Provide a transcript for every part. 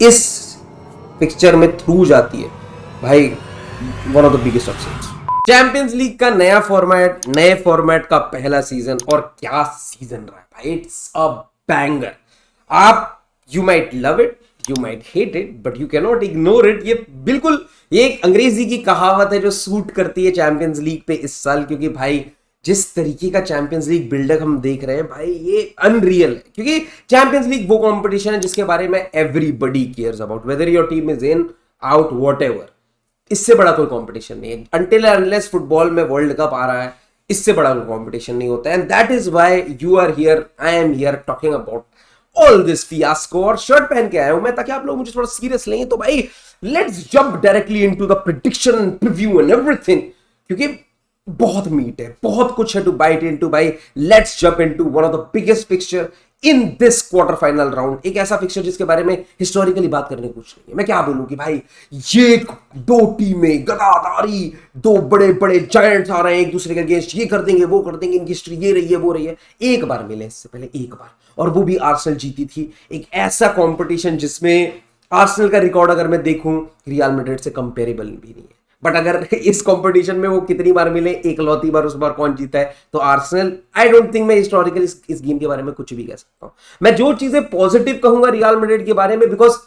इस पिक्चर में थ्रू जाती है भाई, one of the biggest upsets. Champions league का नया फॉर्मेट, नए फॉर्मेट का पहला सीजन, और क्या सीजन रहा है भाई, इट्स अ बैंगर। आप you might love it, you might hate it, but you can not ignore it. ये बिल्कुल ये एक अंग्रेजी की कहावत है जो सूट करती है चैंपियंस लीग पे इस साल, क्योंकि भाई जिस तरीके का चैंपियंस लीग बिल्डअप हम देख रहे हैं भाई, ये अनरियल है। क्योंकि चैंपियंस लीग वो कंपटीशन है जिसके बारे में everybody cares about, whether your team is in out whatever. इससे बड़ा कोई कंपटीशन नहीं है अनटिल अनलेस फुटबॉल में वर्ल्ड कप आ रहा है, इससे बड़ा कोई कंपटीशन नहीं होता है। And that is why you are here, I am here talking about all this fiasco. और शर्ट पहन के आया हूं मैं ताकि आप लोग मुझे थोड़ा सीरियस लें। तो भाई let's jump directly into the prediction, preview and everything, क्योंकि बहुत मीट है, बहुत कुछ है टू बाइट इनटू। भाई let's jump into one of the biggest fixture in this quarter final round. एक ऐसा फिक्सचर जिसके बारे में हिस्टोरिकली बात करने को कुछ नहीं है। मैं क्या बोलूं कि भाई ये दो टीमें गदादारी, दो बड़े बड़े जायंट्स आ रहे हैं एक दूसरे के अगेंस्ट, ये कर देंगे वो कर देंगे, इनकी हिस्ट्री ये रही है वो रही है। एक बार मिले इससे पहले, एक बार, और वो भी आर्सेनल जीती थी। एक ऐसा कंपटीशन जिसमें आर्सेनल का रिकॉर्ड अगर मैं देखूं रियल मैड्रिड से कंपेरेबल भी नहीं है। बट अगर इस कंपटीशन में वो कितनी बार मिले, एक लौती बार, उस बार कौन जीता है, तो आर्सेनल। आई डोंट थिंक मैं हिस्टोरिकल इस गेम के बारे में कुछ भी कह सकता हूं। मैं जो चीजें पॉजिटिव कहूंगा रियल मैड्रिड के बारे में, बिकॉज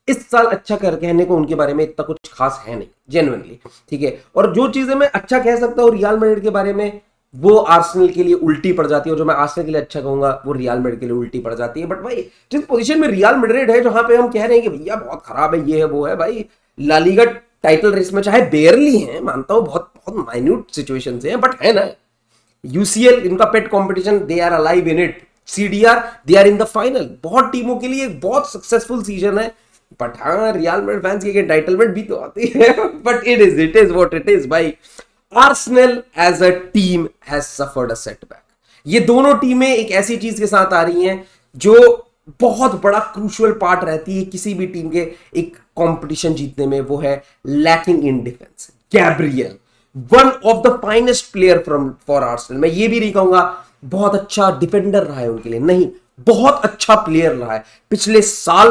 इस साल अच्छा कर कहने को उनके बारे में इतना कुछ खास है नहीं जेन्युइनली, ठीक है। और जो चीजें मैं अच्छा कह सकता हूं रियल मैड्रिड के बारे में, वो आर्सेनल के लिए उल्टी पड़ जाती है, और जो मैं आर्सेनल के लिए अच्छा कहूंगा वो रियल मैड्रिड के लिए उल्टी पड़ जाती है। बट भाई जिस पोजीशन में रियल मैड्रिड है, जहां पे हम कह रहे हैं कि भैया बहुत खराब है, ये है वो है, भाई ला लीगा टाइटल रेस में चाहे बेयरली है, मानता हूं बहुत बहुत माइन्यूट सिचुएशन है, बट है ना। यूसीएल इनका pet competition, they are alive in it. सीडीआर they are in the final. बहुत टीमों के लिए बहुत सक्सेसफुल सीजन है, बट हाँ रियल मैड्रिड फैंस की एंटाइटलमेंट भी तो आती है। But it is what it is भाई। Arsenal as a team has suffered a setback. ये दोनों टीमें एक ऐसी चीज के साथ आ रही हैं जो बहुत बड़ा क्रूशियल पार्ट रहती है किसी भी टीम के एक कंपटीशन जीतने में, वो है lacking in defence. Gabriel one of the finest player from for Arsenal. मैं ये भी नहीं कहूंगा बहुत अच्छा डिफेंडर रहा है उनके लिए, नहीं, बहुत अच्छा प्लेयर रहा है। पिछले साल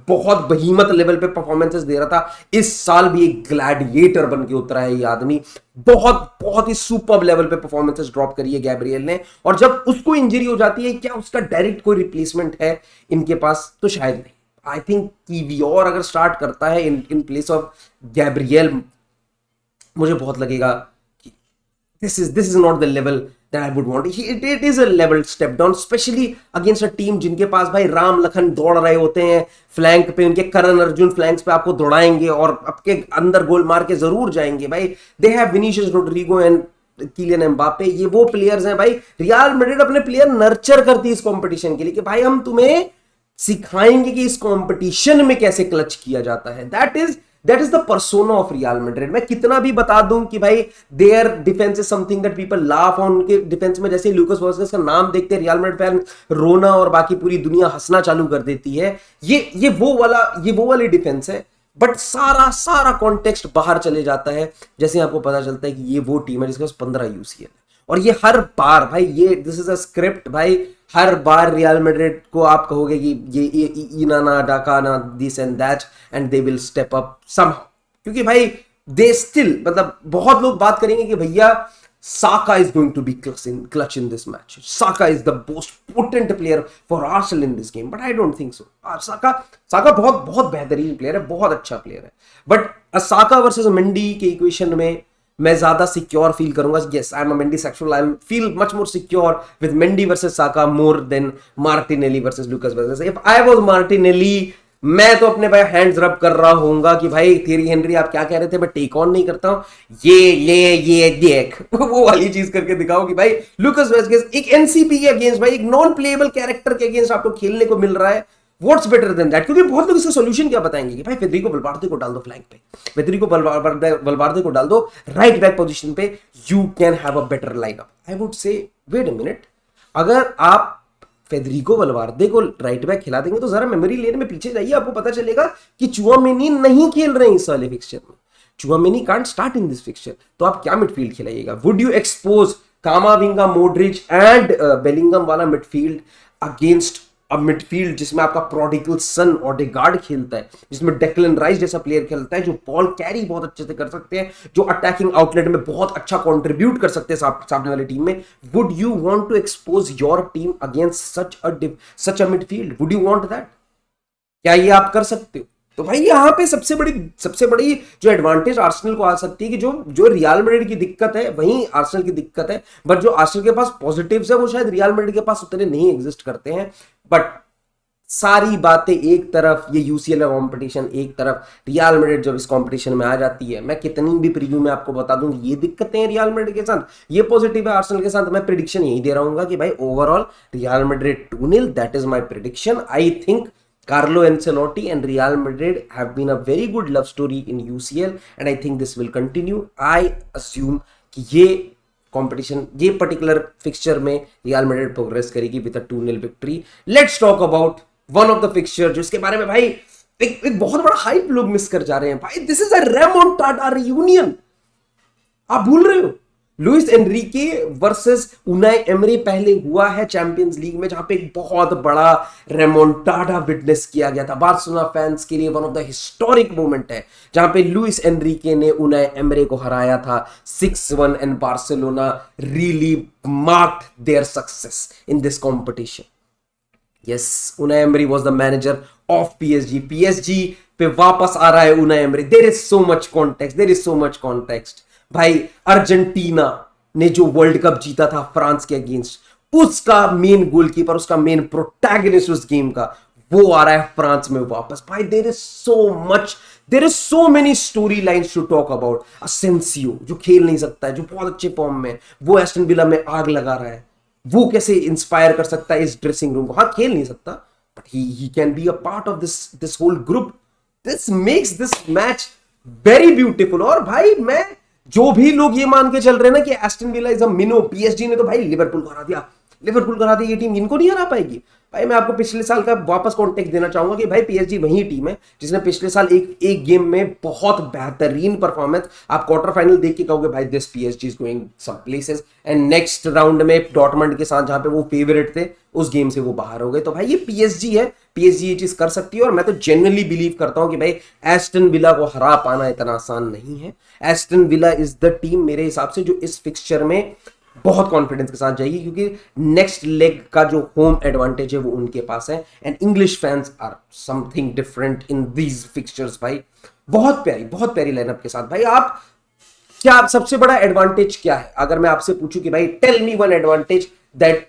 बहुत बहीमत लेवल पे परफॉर्मेंसेस दे रहा था, इस साल भी एक ग्लैडिएटर बन के उतरा है ये आदमी। बहुत बहुत ही सुपर लेवल पे परफॉर्मेंसेस ड्रॉप करी है गैब्रियल ने, और जब उसको इंजरी हो जाती है, क्या उसका डायरेक्ट कोई रिप्लेसमेंट है इनके पास? तो शायद नहीं। आई थिंक कीवियोर अगर स्टार्ट करता है इन प्लेस ऑफ गैब्रियल, मुझे बहुत लगेगा कि this is not the level that I would want. It is a level step down, especially against a team जिनके पास भाई राम लखन दौड़ रहे होते हैं फ्लैंक पे, उनके करण अर्जुन फ्लैंक्स पे आपको दौड़ाएंगे और आपके अंदर गोल मार के जरूर जाएंगे भाई। They have Vinicius Rodrygo and Kylian Mbappe, ये वो प्लेयर्स हैं भाई। रियल मैड्रिड अपने प्लेयर नर्चर करती है इस कंपटीशन के लिए कि भाई हम तुम्हें सिखाएंगे कि इस कंपटीशन में कैसे क्लच किया जाता है। That is the persona of real Madrid. मैं कितना भी बता दूं कि भाई there defence is something that people laugh on, उनके डिफेंस में जैसे लूकास वास्केस का नाम देखते हैं रियल मैड्रिड फैन रोना और बाकी पूरी दुनिया हंसना चालू कर देती है। ये वो वाली डिफेंस है। बट सारा कॉन्टेक्स्ट बाहर चले जाता है जैसे आपको पता चलता है कि ये वो टीम है जिसके पास 15 यूसीएल है, और ये हर बार भाई ये दिस इज अ स्क्रिप्ट भाई। हर बार रियल मैड्रिड को आप कहोगे कि ये इनाना डाकाना this and that and they will step up somehow, क्योंकि भाई दे स्टिल, मतलब बहुत लोग बात करेंगे कि भैया Saka is going to be clutch in this match, Saka is the most potent player for Arsenal in this game, but I don't think so. Saka बहुत बहुत बेहतरीन प्लेयर है, बहुत अच्छा प्लेयर है, बट साका वर्सेस मेंडी के equation में मैं ज्यादा सिक्योर फील करूंगा। Yes, I am a Mendy sexual, I am feel much more secure with Mendy versus Saka more than Martinelli versus Lucas Vazquez. If I was Martinelli, मैं तो अपने भाई hands रब कर रहा होऊंगा कि भाई थीरी हेनरी आप क्या कह रहे थे, मैं टेक ऑन नहीं करता हूं, ये देख वो वाली चीज करके दिखाओ कि भाई लूकास वास्केस एक एनसीपी के अगेंस्ट, भाई एक नॉन प्लेएबल कैरेक्टर के अगेंस्ट आपको खेलने को मिल रहा है। What's better than that? क्योंकि बहुत लोग इसका सॉल्यूशन क्या बताएंगे कि भाई फेदरिको वल्वार्दे को डाल दो फ्लैंक पे, फेदरिको वल्वार्दे को डाल दो राइट बैक पोजीशन पे, you can have a better lineup. I would say wait a minute, अगर आप फेदरिको वल्वार्दे को राइट बैक खिला देंगे तो जरा मेमोरी लेन में पीछे जाइए, आपको पता चलेगा कि चुआमेनी नहीं खेल रहे हैं इस वाले फिक्सचर में। Tchouameni can't start in this fixture, तो आप क्या मिडफील्ड खिलाइएगा? Would you expose Camavinga, Modric and Bellingham वाला मिडफील्ड अगेंस्ट अब मिडफील्ड जिसमें आपका प्रोडिगल सन ओडेगार्ड खेलता है, जिसमें डेक्लन राइस जैसा प्लेयर खेलता है, जो बॉल कैरी बहुत अच्छे से कर सकते हैं, जो अटैकिंग आउटलेट में बहुत अच्छा कंट्रीब्यूट कर सकते हैं सामने वाली टीम में, would you want to expose your team against such a midfield? Would you want that? क्या ये आप कर सकते हो? तो भाई यहाँ पे सबसे बड़ी जो एडवांटेज आर्सेनल को आ सकती है कि जो रियल मैड्रिड की दिक्कत है वहीं आर्सेनल की दिक्कत है, बट जो आर्सेनल के पास पॉजिटिव्स है वो शायद रियल मैड्रिड के पास उतने नहीं एग्जिस्ट करते हैं। बट सारी बातें एक तरफ, ये यूसीएल का कंपटीशन एक तरफ, रियल मैड्रिड जब इस कंपटीशन में आ जाती है, मैं कितनी भी प्रीव्यू में आपको बता दूं ये दिक्कतें हैं रियल मैड्रिड के साथ, ये पॉजिटिव है आर्सेनल के साथ, मैं प्रिडिक्शन यही दे रहा हूँ कि भाई overall real Madrid 2-0, that is my prediction. I think Carlo Ancelotti and Real Madrid have been a very good love story in UCL and I think this will continue. I assume कि ये competition, ये particular fixture में real Madrid progress करेगी with a 2-0 victory. Let's talk about one of the fixture जिसके बारे में भाई एक बहुत बड़ा हाइप लोग मिस कर जा रहे हैं भाई। This is a remontada reunion. आप भूल रहे हो Luis Enrique versus Unai Emery पहले हुआ है चैंपियंस लीग में, जहां पे एक बहुत बड़ा रेमोंटाडा विटनेस किया गया था। बार्सिलोना फैंस के लिए one of the historic moment है जहां पे लुइस एनरिके ने उनाई एमरी को हराया था 6-1 and Barcelona really marked their success in this competition. Yes, Unai Emery was the manager of PSG पे वापस आ रहा है Unai Emery. There is so much context भाई। अर्जेंटीना ने जो वर्ल्ड कप जीता था फ्रांस के अगेंस्ट, उसका मेन गोलकीपर, उसका मेन प्रोटैगनिस्ट उस गेम का, वो आ रहा है फ्रांस में वापस भाई। There is so many story lines to talk about. Asensio जो खेल नहीं सकता है, जो बहुत अच्छे फॉर्म में, वो एस्टन विला में आग लगा रहा है, वो कैसे इंस्पायर कर सकता है इस ड्रेसिंग रूम को? हाँ, खेल नहीं सकता but he can be a part of this whole group. This makes this match very beautiful. और भाई मैं, जो भी लोग ये मान के चल रहे हैं ना कि Aston Villa is a minnow, PSG ने तो भाई लिवरपूल को हरा दिया, ये टीम इनको नहीं हरा पाएगी भाई। मैं आपको पिछले साल का वापस कॉन्टेक्स्ट देना चाहूंगा कि भाई पीएसजी वही टीम है जिसने पिछले साल एक गेम में बहुत बेहतरीन परफॉर्मेंस, आप क्वार्टर फाइनल देख के कहोगे भाई this PSG is going some places, and next round में डॉर्टमंड के साथ जहां पे वो फेवरेट थे उस गेम से वो बाहर हो गए। तो भाई ये पीएसजी है, पीएसजी ये चीज कर सकती है। और मैं तो जेन्युइनली बिलीव करता हूं कि भाई एस्टन विला को हरा पाना इतना आसान नहीं है। Aston Villa is the team मेरे हिसाब से जो इस फिक्सचर में बहुत कॉन्फिडेंस के साथ जाएगी, क्योंकि नेक्स्ट लेग का जो होम एडवांटेज है वो उनके पास है, and English fans are something different in these fixtures भाई। बहुत प्यारी लाइनअप के साथ भाई। आप क्या, सबसे बड़ा एडवांटेज क्या है? अगर मैं आपसे पूछूं कि भाई tell me one advantage that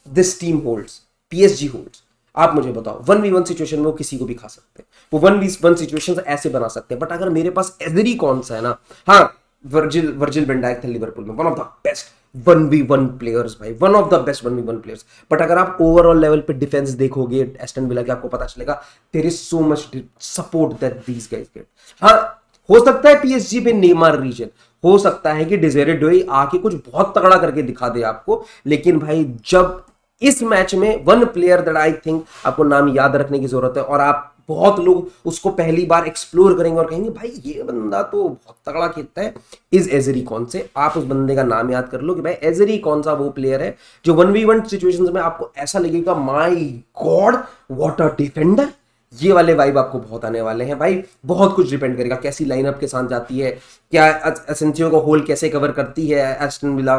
this team holds, PSG holds, आप मुझे बताओ। 1v1 सिचुएशन में वो किसी को भी खा सकते हैं, वो 1v1 सिचुएशन ऐसे बना सकते हैं। बट अगर मेरे पास एजरी कौन सा है ना, हाँ वर्जिल वैन डाइक था लिवरपूल में, one of the best 1v1 players भाई, one of the best 1v1 players. But अगर आप ओवरऑल लेवल पे डिफेंस देखोगे एस्टन विला के, आपको पता चलेगा there is so much support that these guys get. हाँ, हो सकता है पीएसजी पे नेमार रीजन, हो सकता है कि डिज़ायरे डोई आके कुछ बहुत तगड़ा करके दिखा दे आपको, लेकिन भाई जब इस मैच में one player that I think आपको नाम याद रखने की जरूरत है, और आप बहुत लोग उसको पहली बार एक्सप्लोर करेंगे और कहेंगे भाई ये बंदा तो बहुत तगड़ा खेलता है, इज एजरी कौन से। आप उस बंदे का नाम याद कर लो कि भाई एजरी कौन सा वो प्लेयर है जो 1v1 सिचुएशंस में आपको ऐसा लगेगा my God what a defender. ये वाले वाइब आपको बहुत आने वाले हैं भाई। बहुत कुछ डिपेंड करेगा कैसी लाइनअप के साथ जाती है, क्या एसेंसियो को होल कैसे कवर करती है एस्टन विला,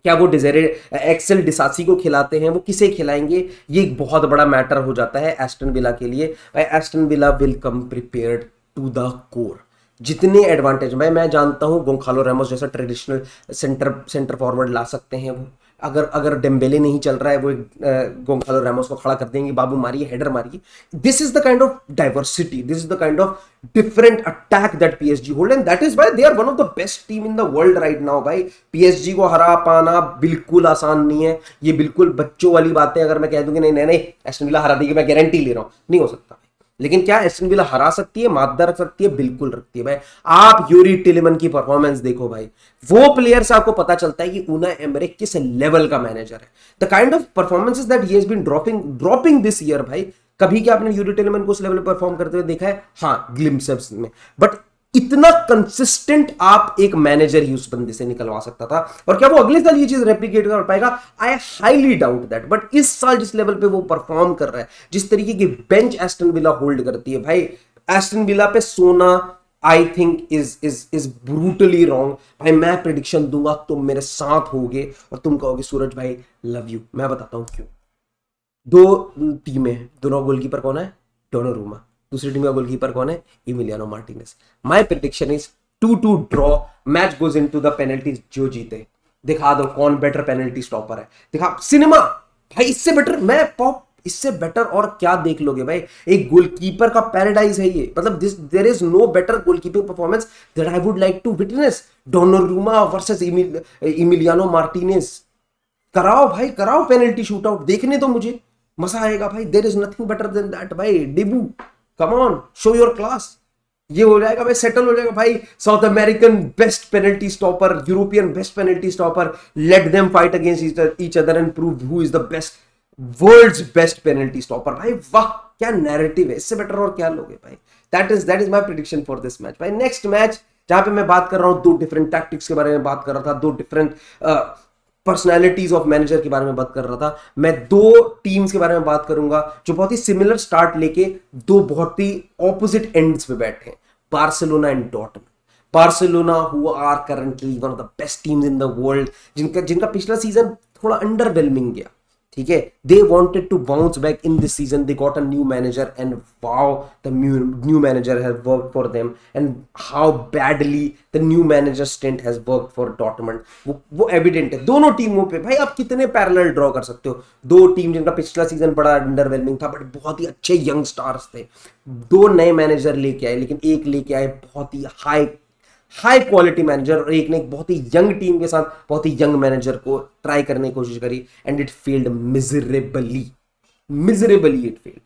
क्या वो डिज़ायरे एक्सेल डिसासी को खिलाते हैं, वो किसे खिलाएंगे, ये एक बहुत बड़ा मैटर हो जाता है एस्टन विला के लिए। भाई Aston Villa will come prepared to the core. जितने एडवांटेज मैं जानता हूँ, गोंखालो रैमोस जैसा ट्रेडिशनल सेंटर फॉरवर्ड ला सकते हैं वो। अगर डेम्बेले नहीं चल रहा है, वो गोंखालो रैमोस को खड़ा कर देंगे, बाबू मारिए, हेडर मारिए। This is the kind of diversity, this is the kind of different attack that PSG hold, and that is why they are one of the best team in the world right now भाई। PSG को हरा पाना बिल्कुल आसान नहीं है, ये बिल्कुल बच्चों वाली बातें अगर मैं कह दूं कि नहीं एस्टन विला हरा देगी, मैं गारंटी ले रहा हूं, नहीं हो सकता। लेकिन क्या एस्टन विला हरा सकती है, मादा रख सकती है? बिल्कुल रखती है भाई। आप यूरी टिलेमन की परफॉर्मेंस देखो भाई, वो प्लेयर से आपको पता चलता है कि उनाई एमरे किस लेवल का मैनेजर है। The kind of performances that he has been dropping this year भाई, कभी क्या आपने यूरी टिलेमन को उस लेवल पर परफॉर्म करते हुए देखा है? हाँ, ग्लिम्प्सेस में, बट इतना कंसिस्टेंट आप एक मैनेजर ही उस बंदे से निकलवा सकता था, और क्या वो अगले साल ये चीज रेप्लिकेट कर पाएगा? I highly doubt that. But इस साल जिस लेवल पे वो परफॉर्म कर रहा है, जिस तरीके की बेंच एस्टन विला होल्ड करती है भाई, एस्टन विला पे सोना I think is brutally wrong भाई। मैं प्रिडिक्शन दूंगा, तुम मेरे साथ होगे और तुम कहोगे सूरज भाई लव यू। मैं बताता हूं क्यों। दो टीमें हैं, दोनों गोलकीपर कौन है? डोनारूमा। दूसरी टीम का गोलकीपर कौन है? Emiliano Martinez. My prediction is 2-2 draw, match goes into the penalties. जो जीते दिखा दो कौन बेटर पेनल्टी स्टॉपर है, दिखा सिनेमा भाई। इससे बेटर मैं पॉप, इससे बेटर और क्या देख लोगे भाई? एक गोलकीपर का पैराडाइज है ये, मतलब this there is no better goalkeeping performance that I would like to witness. Donnarumma versus Emiliano Martinez. कराओ भाई, कराओ पेनल्टी शूट आउट, देखने तो मुझे मजा आएगा भाई। There is nothing better than that भाई। Dibu, come on, show your class. ये हो जाएगा भाई, सेटल हो जाएगा भाई। South American best penalty stopper, European best penalty stopper, let them fight against each other and prove who is the best, world's best penalty stopper. भाई वाह, क्या नैरेटिव है, इससे बेटर और क्या लोगे भाई? That is my prediction for this match भाई। नेक्स्ट मैच जहां पे मैं बात कर रहा हूं, दो डिफरेंट टैक्टिक्स के बारे में बात कर रहा था, दो डिफरेंट पर्सनैलिटीज ऑफ मैनेजर के बारे में बात कर रहा था। मैं दो टीम्स के बारे में बात करूंगा जो बहुत ही सिमिलर स्टार्ट लेके दो बहुत ही ऑपोजिट एंड्स पे बैठे हैं, Barcelona and Dortmund. Barcelona who are currently one of the best teams in the world, जिनका जिनका पिछला सीजन थोड़ा अंडरवेलमिंग गया, ठीक है। They wanted to bounce back in this season, they got a new manager and wow the new manager has worked for them and how badly the new manager stint has worked for Dortmund, वो evident है दोनों टीमों पे भाई। आप कितने parallel draw कर सकते हो? दो टीम जिनका पिछला सीजन बड़ा अंडरवेलमिंग था बट बहुत ही अच्छे यंग स्टार्स थे। दो नए मैनेजर लेके आए, लेकिन एक लेके आए बहुत ही हाई क्वालिटी मैनेजर, और एक ने एक बहुत ही यंग टीम के साथ बहुत ही यंग मैनेजर को ट्राई करने की कोशिश करी and it failed miserably it failed.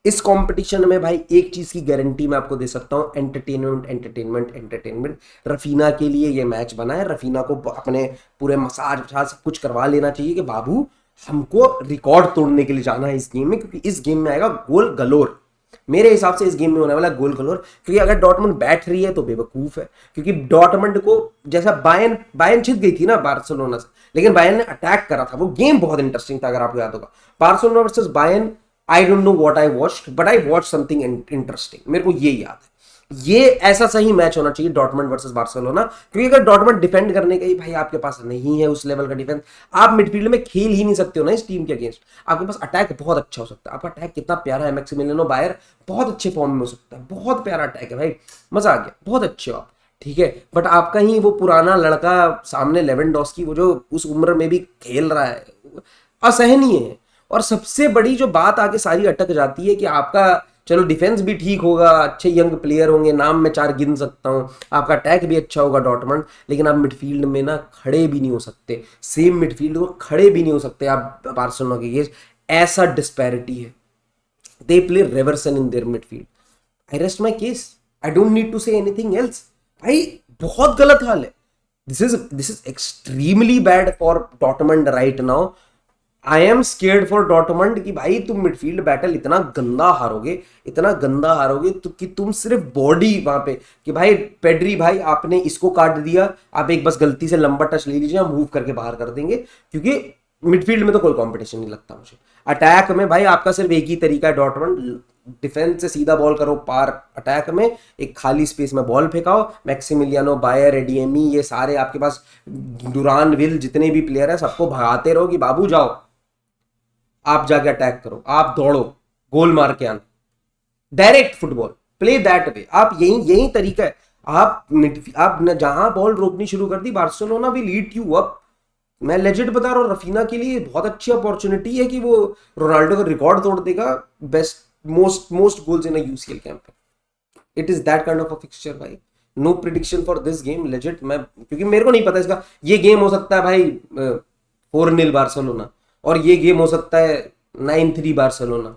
इस कंपटीशन में भाई एक चीज की गारंटी मैं आपको दे सकता हूं, एंटरटेनमेंट। रफीना के लिए ये मैच बना है। रफीना को अपने पूरे मसाज सब कुछ करवा लेना चाहिए कि बाबू हमको रिकॉर्ड तोड़ने के लिए जाना है इस गेम में, क्योंकि इस गेम में आएगा गोल गलोर। मेरे हिसाब से इस गेम में होने वाला गोल गलोर, क्योंकि अगर डॉर्टमुंड बैठ रही है तो बेवकूफ है, क्योंकि डॉर्टमुंड को जैसा बायर्न जीत गई थी ना बार्सिलोना से, लेकिन बायर्न ने अटैक करा था। वो गेम बहुत इंटरेस्टिंग था, अगर आपको याद होगा, Barcelona versus Bayern. I don't know what I watched, but I watch something interesting, मेरे को ये याद है। ये ऐसा सही मैच होना चाहिए डॉर्टमुंड वर्सेस बार्सिलोना, क्योंकि अगर डॉर्टमुंड डिफेंड करने का ही भाई आपके पास नहीं है उस लेवल का डिफेंस, आप मिडफील्ड में खेल ही नहीं सकते हो ना इस टीम के अगेंस्ट। आपके पास अटैक बहुत अच्छा हो सकता है, आपका अटैक कितना प्यारा है, मैक्सिमिलियानो बायर बहुत अच्छे फॉर्म में हो सकता है, बहुत प्यारा अटैक है भाई, मजा आ गया, बहुत अच्छे हो आप, ठीक है। बट आपका ही वो पुराना लड़का सामने लेवेंडोस्की, वो जो उस उम्र में भी खेल रहा है, असहनीय है। और सबसे बड़ी जो बात आके सारी अटक जाती है कि आपका चलो डिफेंस भी ठीक होगा, अच्छे यंग प्लेयर होंगे, नाम में 4 गिन सकता हूं, आपका अटैक भी अच्छा होगा डॉर्टमुंड, लेकिन आप मिडफील्ड में ना खड़े भी नहीं हो सकते, सेम मिडफील्ड को खड़े भी नहीं हो सकते आप बार्सिलोना के अगेंस्ट। ऐसा डिस्पैरिटी है। They play reversion in their midfield. I rest my case, I don't need to say anything else. भाई बहुत गलत हाल है। This is extremely bad for Dortmund right now. I am scared for Dortmund कि भाई तुम midfield battle इतना गंदा हारोगे तो कि तुम सिर्फ बॉडी वहां पे कि भाई पेड्री भाई आपने इसको काट दिया, आप एक बस गलती से लंबा टच ले लीजिए, हम मूव करके बाहर कर देंगे, क्योंकि मिडफील्ड में तो कोई कंपटीशन नहीं लगता मुझे। अटैक में भाई आपका सिर्फ एक ही तरीका है डॉर्टमुंड, डिफेंस से सीधा बॉल करो पार, अटैक में एक खाली स्पेस में बॉल फेंकाओ, मैक्सिमिलियानो बायर, एडीएमी, ये सारे आपके पास डुरान विल जितने भी प्लेयर है सबको भगाते रहो कि बाबू जाओ आप जाके अटैक करो, आप दौड़ो, गोल मार के आना, direct football, play that way. आप यही तरीका है। आप जहां बॉल रोकनी शुरू कर दी, बार्सिलोना भी लीड यू अप। मैं लेजेंड बता रहा हूँ, रफीना के लिए बहुत अच्छी अपॉर्चुनिटी है कि वो रोनाल्डो का रिकॉर्ड तोड़ देगा, best most goals in a UCL campaign. It is that kind of a fixture भाई। No prediction for this game legend, मैं क्योंकि मेरे को नहीं पता इसका। ये गेम हो सकता है भाई 4-0 बार्सिलोना, और ये गेम हो सकता है 9-3 बार्सिलोना,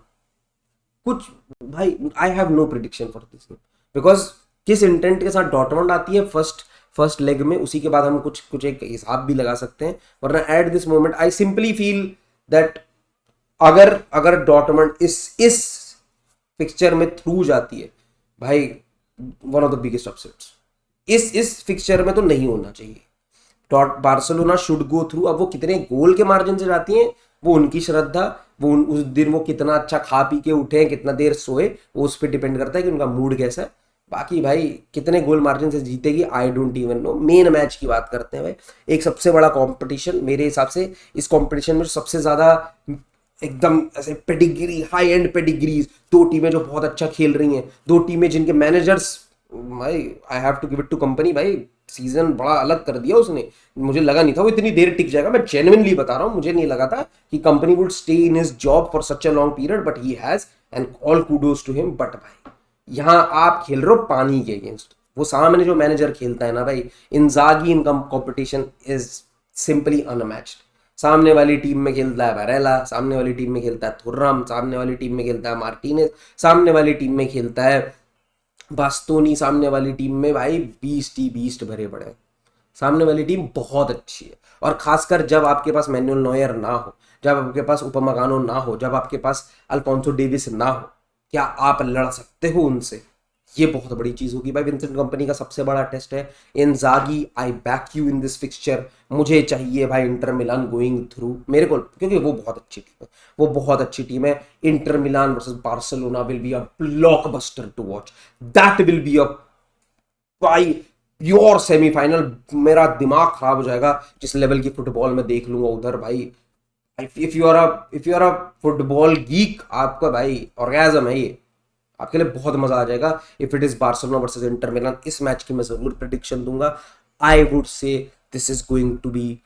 कुछ भाई I have no prediction for this game, because किस इंटेंट के साथ डॉर्टमुंड आती है फर्स्ट लेग में, उसी के बाद हम कुछ एक हिसाब भी लगा सकते हैं। वरना at this moment I simply feel that अगर डॉर्टमुंड इस पिक्चर में थ्रू जाती है भाई, one of the biggest upsets इस फिक्सचर में तो नहीं होना चाहिए। Barcelona should go through. अब वो कितने गोल के मार्जिन से जाती हैं वो उनकी श्रद्धा, वो उस दिन वो कितना अच्छा खा पी के उठे, कितना देर सोए, वो उस पर डिपेंड करता है कि उनका मूड कैसा है। बाकी भाई कितने गोल मार्जिन से जीतेगी I don't even know. Main match की बात करते हैं भाई, एक सबसे बड़ा कंपटीशन मेरे हिसाब से। इस कंपटीशन में सबसे ज्यादा एकदम ऐसे पेडिग्री, हाई एंड पेडिग्रीज, दो टीमें जो बहुत अच्छा खेल रही हैं, दो टीमें जिनके मैनेजर्स, भाई I have to give it to Kompany. भाई सीजन बड़ा अलग कर दिया उसने, मुझे लगा नहीं था वो इतनी देर टिक जाएगा। मैं जेन्युइनली बता रहा हूँ, मुझे नहीं लगा था कि Kompany would stay in his job for such a long period, but he has, and all kudos to him. But भाई यहाँ आप खेल रहे हो पानी के अगेंस्ट, वो सामने जो मैनेजर खेलता है ना भाई, इंजागी इन कॉम्पिटिशन इज सिंपली अनमैच्ड। सामने वाली टीम में खेलता है बारेला, सामने वाली टीम में खेलता है थुर्राम, सामने वाली टीम में खेलता है मार्टिनेज, सामने वाली टीम में खेलता है बास्तोनी, सामने वाली टीम में भाई बीस्ट भरे पड़े हैं। सामने वाली टीम बहुत अच्छी है, और खासकर जब आपके पास मैनुअल नॉयर ना हो, जब आपके पास उपमगानो ना हो, जब आपके पास अल्फोंसो डेविस ना हो, क्या आप लड़ सकते हो उनसे? ये बहुत बड़ी चीज होगी भाई। विंसेंट कंपनी का सबसे बड़ा टेस्ट है। इंजागी, आई back you in this fixture. मुझे चाहिए भाई इंटर मिलान गोइंग थ्रू, मेरे को, क्योंकि वो बहुत अच्छी टीम है, वो बहुत अच्छी टीम है। Inter Milan versus Barcelona will be a blockbuster to watch. That will be a भाई प्योर सेमीफाइनल। मेरा दिमाग खराब हो जाएगा जिस लेवल की फुटबॉल में देख लूंगा उधर भाई। If you are a football geek, आपका भाई ऑर्गेजम है ये, आपके लिए बहुत मजा आ जाएगा। If it is Barcelona versus Inter Milan, इस मैच की मैं जरूर प्रेडिक्शन दूंगा। I would say this is going to be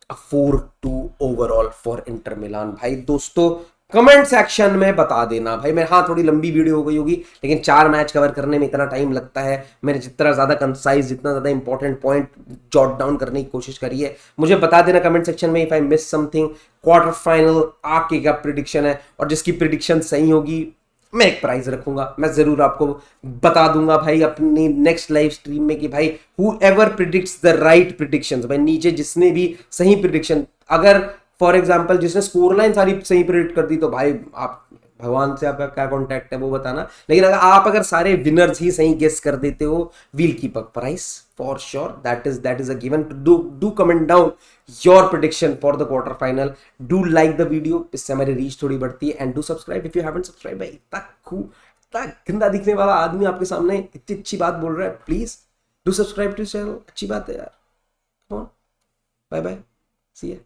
a 4-2 overall for Inter Milan. भाई दोस्तों कमेंट सेक्शन में बता देना भाई। मैं, हाँ थोड़ी लंबी वीडियो हो गई होगी, लेकिन 4 मैच कवर करने में इतना टाइम लगता है। मैंने जितना ज्यादा कंसाइज, जितना ज्यादा इंपॉर्टेंट पॉइंट जॉट डाउन करने की कोशिश करी है। मुझे बता देना कमेंट सेक्शन में if I miss something. Quarter final आके क्या प्रिडिक्शन है, और जिसकी प्रिडिक्शन सही होगी मैं एक प्राइज रखूंगा, मैं जरूर आपको बता दूंगा भाई अपनी नेक्स्ट लाइव स्ट्रीम में कि भाई who ever predicts the right predictions, भाई नीचे जिसने भी सही प्रिडिक्शन, अगर फॉर एग्जांपल जिसने स्कोर लाइन सारी सही प्रिडिक्ट कर दी, तो भाई आप, भगवान से आपका क्या कॉन्टैक्ट है वो बताना। लेकिन अगर सारे विनर्स ही सही गेस कर देते हो, we'll keep a price for sure. That is a given. Do comment down your prediction for the quarter final. Do like the video, इससे हमारी रीच थोड़ी बढ़ती है। And do subscribe if you haven't subscribe. भाई इतना गंदा दिखने वाला आदमी आपके सामने इतनी अच्छी बात बोल रहा है, please do subscribe to channel. अच्छी बात है यार। Bye bye, see you.